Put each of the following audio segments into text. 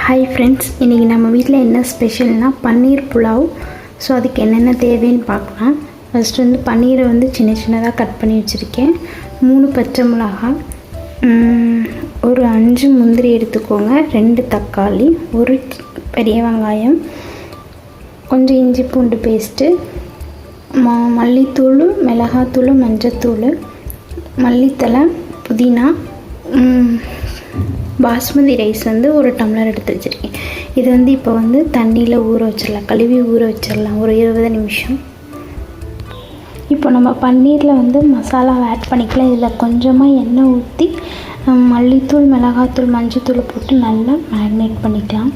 Hi friends, இன்றைக்கி நம்ம வீட்டில் என்ன ஸ்பெஷல்னால் பன்னீர் புலாவ். ஸோ அதுக்கு என்னென்ன தேவைன்னு பார்க்கலாம். ஃபஸ்ட்டு வந்து பன்னீரை வந்து சின்ன சின்னதாக கட் பண்ணி வச்சுருக்கேன். 3 பச்சை மிளகாய், ஒரு 5 முந்திரி எடுத்துக்கோங்க, 2 தக்காளி, ஒரு பெரிய வெங்காயம், கொஞ்சம் இஞ்சி பூண்டு பேஸ்ட்டு, மல்லித்தூள், மிளகாத்தூள், மஞ்சத்தூள், மல்லித்தலை, புதினா, பாஸ்மதி ரைஸ் வந்து 1 டம்ளர் எடுத்து வச்சுருக்கேன். இது வந்து இப்போ வந்து தண்ணியில் ஊற வச்சிடலாம், கழுவி ஊற வச்சிடலாம் ஒரு 20 நிமிஷம். இப்போ நம்ம பன்னீரில் வந்து மசாலா ஆட் பண்ணிக்கலாம். இதில் கொஞ்சமாக எண்ணெய் ஊற்றி மல்லித்தூள், மிளகாத்தூள், மஞ்சத்தூள் போட்டு நல்லா மேரினேட் பண்ணிக்கலாம்.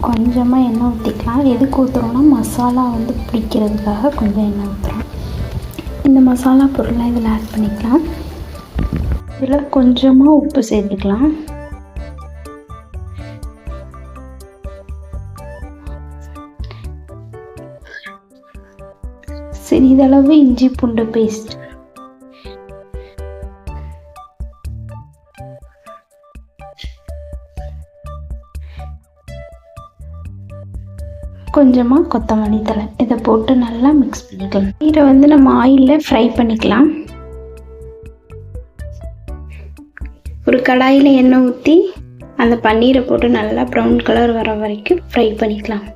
கொஞ்சமாக எண்ணெய் ஊற்றிக்கலாம். எதுக்கு ஊற்றுறோன்னா மசாலா வந்து பிடிக்கிறதுக்காக கொஞ்சம் எண்ணெய் ஊற்றுறோம். இந்த மசாலா பொருள்லாம் இதில் ஆட் பண்ணிக்கலாம். இதில் கொஞ்சமாக உப்பு சேர்த்துக்கலாம். சிறிதளவு இஞ்சி பூண்டு பேஸ்ட், கொஞ்சமாக கொத்தமல்லி தழை, இதை போட்டு நல்லா மிக்ஸ் பண்ணிக்கலாம். இதை வந்து நம்ம ஆயிலில் ஃப்ரை பண்ணிக்கலாம். ஒரு கடாயில் எண்ணெய் ஊற்றி அந்த பன்னீரை போட்டு நல்லா ப்ரௌன் கலர் வர வரைக்கும் ஃப்ரை பண்ணிக்கலாம்.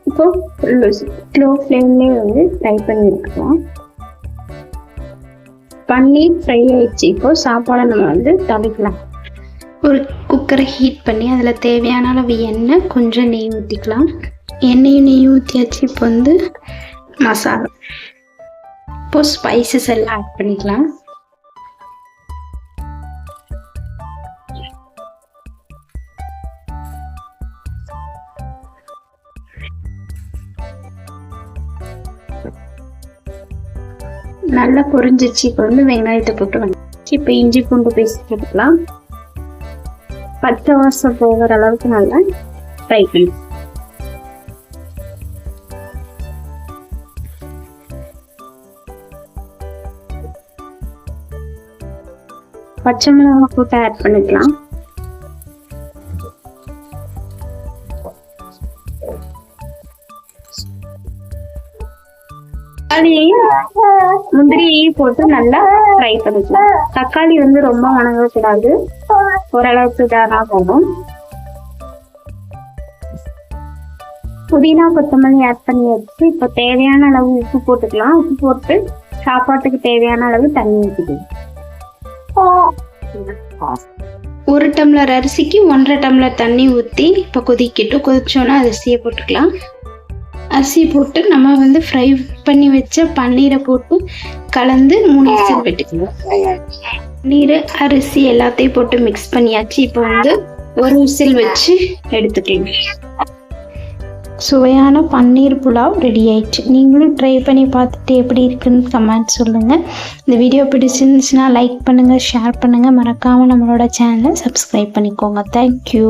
இப்போது ஸ்லோ ஃப்ளேம்லேயே வந்து ஃப்ரை பண்ணி எடுக்கலாம். பன்னீர் ஃப்ரை ஆகிடுச்சு. இப்போது சாப்பாடை நம்ம வந்து தவிக்கலாம். ஒரு குக்கரை ஹீட் பண்ணி அதில் தேவையான அளவு எண்ணெய், கொஞ்சம் நெய் ஊற்றிக்கலாம். எண்ணெயும் நெய் ஊற்றியாச்சு. இப்போ வந்து மசாலா, இப்போது ஸ்பைசஸ் எல்லாம் ஆட் பண்ணிக்கலாம். நல்லா பொரிஞ்சிச்சு. இப்போ வந்து வெங்காயத்தை போட்டு வந்துச்சு. இப்போ இஞ்சி பூண்டு பேஸ்ட் போட்டுக்கலாம். பச்சை வாசம் போகிற அளவுக்கு நல்லா ஃப்ரை பண்ணி, பச்சை மிளகாய் போட்டு ஆட் பண்ணிக்கலாம். முந்திரியையும் போட்டு நல்லா ஃப்ரை பண்ணிக்கலாம். தக்காளி வந்து ரொம்ப வணங்கக்கூடாது, ஓரளவுக்கு இதாக போகும். புதினா, கொத்தமல்லி ஆட் பண்ணி வச்சு இப்போ தேவையான அளவு உப்பு போட்டுக்கலாம். உப்பு போட்டு சாப்பாட்டுக்கு தேவையான அளவு தண்ணி ஊற்றிக்கலாம். 1 டம்ளர் அரிசிக்கு 1.5 டம்ளர் தண்ணி ஊற்றி இப்போ கொதிச்சோன்னா அரிசியை போட்டுக்கலாம். அரிசி போட்டு நம்ம வந்து ஃப்ரை பண்ணி வச்ச பன்னீரை போட்டு கலந்து 3 விசில் விட்டுக்கலாம். பன்னீர், அரிசி எல்லாத்தையும் போட்டு மிக்ஸ் பண்ணியாச்சு. இப்போ வந்து 1 விசில் வச்சு எடுத்துக்கலாம். சுவையான பன்னீர் புலாவ் ரெடி ஆயிடுச்சு. நீங்களும் ட்ரை பண்ணி பார்த்துட்டு எப்படி இருக்குன்னு கமெண்ட் சொல்லுங்கள். இந்த வீடியோ பிடிச்சிருந்துச்சுன்னா லைக் பண்ணுங்கள், ஷேர் பண்ணுங்கள். மறக்காமல் நம்மளோட சேனலை சப்ஸ்கிரைப் பண்ணிக்கோங்க. தேங்க்யூ.